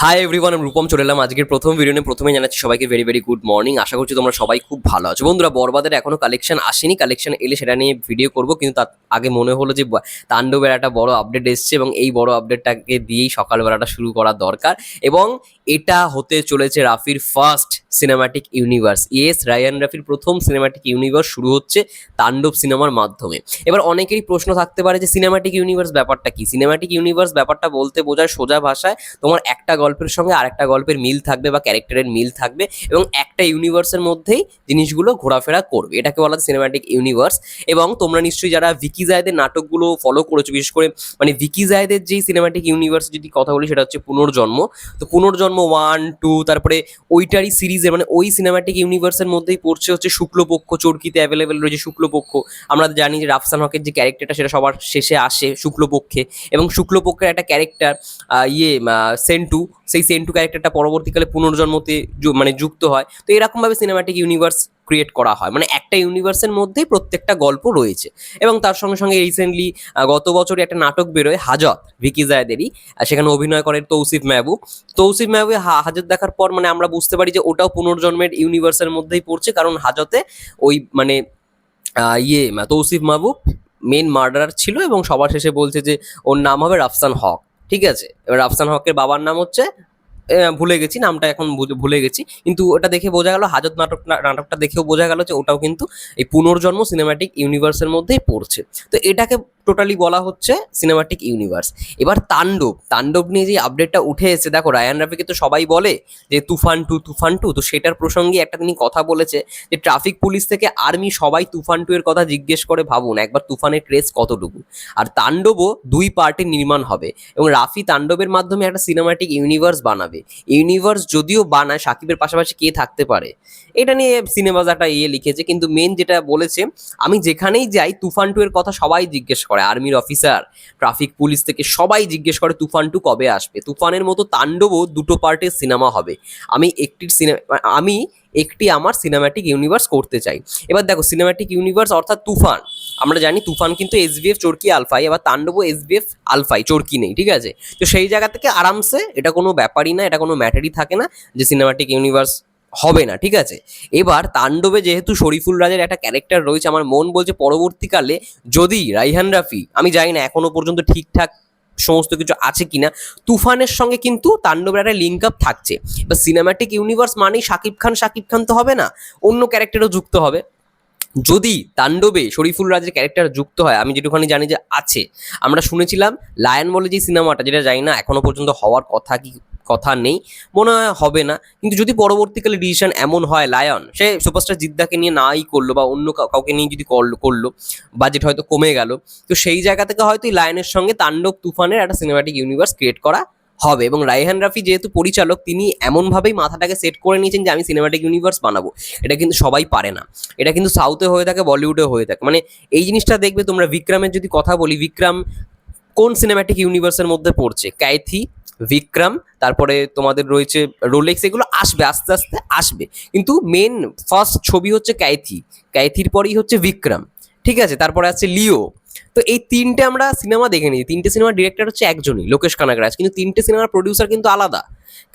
Hi everyone, আমি রূপম চলে এলাম আজকের প্রথম ভিডিও নিয়ে। প্রথমে জানাচ্ছি সবাইকে ভেরি ভেরি গুড মর্নিং। আশা করছি তোমরা সবাই খুব ভালো আছো। বন্ধুরা, বরবাদের এখনো কালেকশন আসেনি, কালেকশন এলে সেটা নিয়ে ভিডিও করব, কিন্তু তার আগে মনে হলো যে তাণ্ডবের একটা বড় আপডেট এসছে এবং এই বড় আপডেটটাকে দিয়েই সকালবেলাটা শুরু করা দরকার। এবং এটা হতে চলেছে রাফির first cinematic universe. Yes, Rayan রাফির প্রথম সিনেম্যাটিক ইউনিভার্স শুরু হচ্ছে তাণ্ডব সিনেমার মাধ্যমে। এবার অনেকেরই প্রশ্ন থাকতে পারে যে সিনেম্যাটিক ইউনিভার্স ব্যাপারটা কি। সিনেম্যাটিক ইউনিভার্স ব্যাপারটা বলতে বোঝায় সোজা ভাষায় তোমার একটা গল্পের সঙ্গে আরেকটা গল্পের মিল থাকবে বা ক্যারেক্টারের মিল থাকবে এবং একটা ইউনিভার্সের মধ্যেই জিনিসগুলো ঘোরাফেরা করবে, এটাকে বলা হয় সিনেম্যাটিক ইউনিভার্স। এবং তোমরা নিশ্চয়ই যারা ভিকি জায়েদের নাটকগুলো ফলো করেছো, বিশেষ করে মানে ভিকি জায়েদের যেই সিনেম্যাটিক ইউনিভার্স যদি কথা বলি সেটা হচ্ছে পুনর্জন্ম। তো পুনর্জন্ম 1, 2, তারপরে ওইটারই সিরিজের মানে ওই সিনেম্যাটিক ইউনিভার্সের মধ্যেই পড়ছে হচ্ছে শুক্লপক্ষ। চরকিতে অ্যাভেলেবেল রয়েছে শুক্লপক্ষ। আমরা জানি যে রাফসান হকের যে ক্যারেক্টারটা সেটা সবার শেষে আসে শুক্লপক্ষে, এবং শুক্লপক্ষের একটা ক্যারেক্টার সেন্টু, সেই সেন্টু ক্যারেক্টারটা পরবর্তীকালে পুনর্জন্মতে মানে যুক্ত হয়। তো এরকমভাবে সিনেম্যাটিক ইউনিভার্স ক্রিয়েট করা হয়, মানে একটা ইউনিভার্সের মধ্যেই প্রত্যেকটা গল্প রয়েছে। এবং তার সঙ্গে সঙ্গে রিসেন্টলি গত বছরই একটা নাটক বেরোয় হাজত, ভিকি জায়েদেরই। সেখানে অভিনয় করে তৌসিফ মেহবুব। তৌসিফ মেহবুব হাজত দেখার পর মানে আমরা বুঝতে পারি যে ওটাও পুনর্জন্মের ইউনিভার্সের মধ্যেই পড়ছে, কারণ হাজতে ওই মানে তৌসিফ মাহবুব মেন মার্ডারার ছিল এবং সবার শেষে বলছে যে ওর নাম হবে রাফসান হক। ঠিক আছে, এবার রাফসান হকের বাবার নাম হচ্ছে ভুলে গেছি নামটা, এখন ভুলে গেছি, কিন্তু ওটা দেখে বোঝা গেল, হাজত নাটকটা দেখেও বোঝা গেল যে ওটাও কিন্তু এই পুনর্জন্ম সিনেম্যাটিক ইউনিভার্সের মধ্যেই পড়ছে। তো এটাকে টোটালি বলা হচ্ছে সিনেম্যাটিক ইউনিভার্স। এবার তাণ্ডব নিয়ে যে আপডেটটা উঠে এসেছে, দেখো রায়ান রাফিকে তো সবাই বলে যে তুফান টু, তো সেটার প্রসঙ্গে একটা তিনি কথা বলেছে যে ট্রাফিক পুলিশ থেকে আর্মি সবাই তুফান 2 এর কথা জিজ্ঞেস করে, ভাবুন একবার তুফানের ক্রেজ কতটুকু। আর তাণ্ডবও 2 পার্টে নির্মাণ হবে এবং রাফি তাণ্ডবের মাধ্যমে একটা সিনেম্যাটিক ইউনিভার্স বানাবে। ইউনিভার্স যদিও বানায়, সাকিবের পাশাপাশি কে থাকতে পারে এটা নিয়ে সিনেমাজ একটা লিখেছে, কিন্তু মেন যেটা বলেছে, আমি যেখানেই যাই তুফান 2 এর কথা সবাই জিজ্ঞেস করে, আর্মির অফিসার, ট্রাফিক পুলিশ থেকে সবাই জিজ্ঞেস করে তুফান 2 কবে আসবে। তুফানের মতো তাণ্ডবও 2 পার্টের সিনেমা হবে। আমি একটি আমার সিনেম্যাটিক ইউনিভার্স করতে চাই। এবার দেখো, সিনেম্যাটিক ইউনিভার্স অর্থাৎ তুফান, আমরা জানি তুফান কিন্তু এসবিএফ চরকি আলফাই, এবার তাণ্ডবও এসবিএফ আলফাই, চরকি নেই। ঠিক আছে, তো সেই জায়গা থেকে আরামসে এটা কোনো ব্যাপারই না, এটা কোনো ম্যাটারই থাকে না যে সিনেম্যাটিক ইউনিভার্স হবে না। ঠিক আছে, এবার তাণ্ডবে যেহেতু শরীফুল রাজের একটা ক্যারেক্টার রয়েছে, আমার মন বলছে পরবর্তীকালে যদি রাইহান রাফি, আমি জানি না এখনো পর্যন্ত ঠিকঠাক সমস্ত কিছু আছে কিনা, তুফানের সঙ্গে কিন্তু তাণ্ডবের একটা লিঙ্ক আপ থাকছে। বা সিনেম্যাটিক ইউনিভার্স মানেই শাকিব খান তো হবে না, অন্য ক্যারেক্টারও যুক্ত হবে। যদি তাণ্ডবে শরীফুল রাজের ক্যারেক্টার যুক্ত হয়, আমি যেটুখানি জানি যে আছে, আমরা শুনেছিলাম লায়ন বলে যে সিনেমাটা, যেটা জানি না এখনো পর্যন্ত হওয়ার কথা কি কথা নেই, মনে হয় হবে না, কিন্তু যদি পরবর্তীকালে ডিসিশন এমন হয় লায়ন সে সুপারস্টার জিদ্দাকে নিয়ে নাই করলো বা অন্য কাউকে নিয়ে যদি করলো, বাজেট হয়তো কমে গেল, তো সেই জায়গা থেকে হয়তো এই লায়নের সঙ্গে তাণ্ডব তুফানের একটা সিনেম্যাটিক ইউনিভার্স ক্রিয়েট করা হবে। এবং রাইহান রাফি যেহেতু পরিচালক, তিনি এমনভাবেই মাথাটাকে সেট করে নিয়েছেন যে আমি সিনেম্যাটিক ইউনিভার্স বানাবো। এটা কিন্তু সবাই পারে না, এটা কিন্তু সাউথে হয়ে থাকে, বলিউডে হয়ে থাকে। মানে এই জিনিসটা দেখবে তোমরা, বিক্রমের যদি কথা বলি, বিক্রম কোন সিনেম্যাটিক ইউনিভার্সের মধ্যে পড়ছে? ক্যাথি, বিক্রম, তারপরে তোমাদের রয়েছে রোলেক্স, এগুলো আসবে আস্তে আস্তে আসবে, কিন্তু মেন ফার্স্ট ছবি হচ্ছে ক্যাথির পরেই হচ্ছে বিক্রম। ঠিক আছে, তারপরে আছে লিও। তো এই তিনটে আমরা সিনেমা দেখে নিই, তিনটে সিনেমার ডিরেক্টর হচ্ছে একজনই, লোকেশ কানাগরাজ, কিন্তু তিনটে সিনেমার প্রডিউসার কিন্তু আলাদা।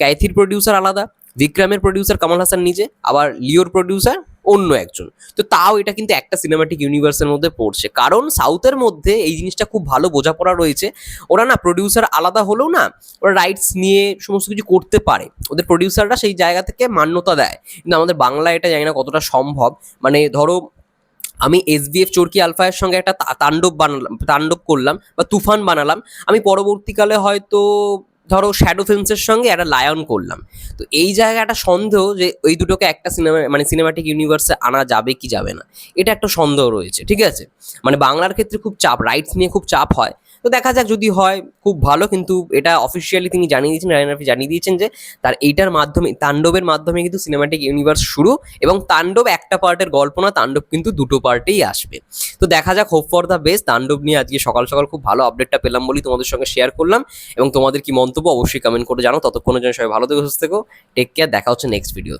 ক্যাথির প্রডিউসার আলাদা, বিক্রমের প্রডিউসার কামাল হাসান নিজে, আবার লিওর প্রডিউসার অন্য একজন। তো তাও এটা কিন্তু একটা সিনেমাটিক ইউনিভার্সের মধ্যে পড়ছে, কারণ সাউথের মধ্যে এই জিনিসটা খুব ভালো বোঝাপড়া রয়েছে। ওরা না প্রডিউসার আলাদা হলেও না, ওরা রাইটস নিয়ে সমস্ত কিছু করতে পারে, ওদের প্রডিউসাররা সেই জায়গা থেকে মান্যতা দেয়। কিন্তু আমাদের বাংলা এটা জানি না কতটা সম্ভব। মানে ধরো আমি এসবিএফ চরকি আলফায়ের সঙ্গে একটা তাণ্ডব করলাম বা তুফান বানালাম, আমি পরবর্তীকালে হয়তো ধরো শ্যাডো ফিল্মসের সঙ্গে একটা লায়ন করলাম। তো এই জায়গাটা সন্দেহ যে এই দুটোকে একটা সিনেমা মানে সিনেমাটিক ইউনিভার্সে আনা যাবে কি যাবে না, এটা একটা সন্দেহ রয়েছে। ঠিক আছে, মানে বাংলার ক্ষেত্রে খুব চাপ, রাইটস নিয়ে খুব চাপ হয়। তো দেখা যাক, যদি হয় খুব ভালো, কিন্তু এটা অফিসিয়ালি তিনি জানিয়ে দিয়েছেন, রায়ন রাফি জানিয়ে দিয়েছেন যে তার এইটার মাধ্যমে, তাণ্ডবের মাধ্যমে কিন্তু সিনেমাটিক ইউনিভার্স শুরু। এবং তাণ্ডব একটা পার্টের গল্প না, তাণ্ডব কিন্তু 2 পার্টেই আসবে। তো দেখা যাক, হোপ ফর দ্য বেস্ট। তাণ্ডব নিয়ে আজকে সকাল সকাল খুব ভালো আপডেটটা পেলাম বলি তোমাদের সঙ্গে শেয়ার করলাম। এবং তোমাদের কি মন্তব্য অবশ্যই কমেন্ট করে জানো। ততক্ষণের জন্য সবাই ভালো থেকো, সুস্থ থেকো, টেক কেয়ার, দেখা হচ্ছে নেক্সট ভিডিও।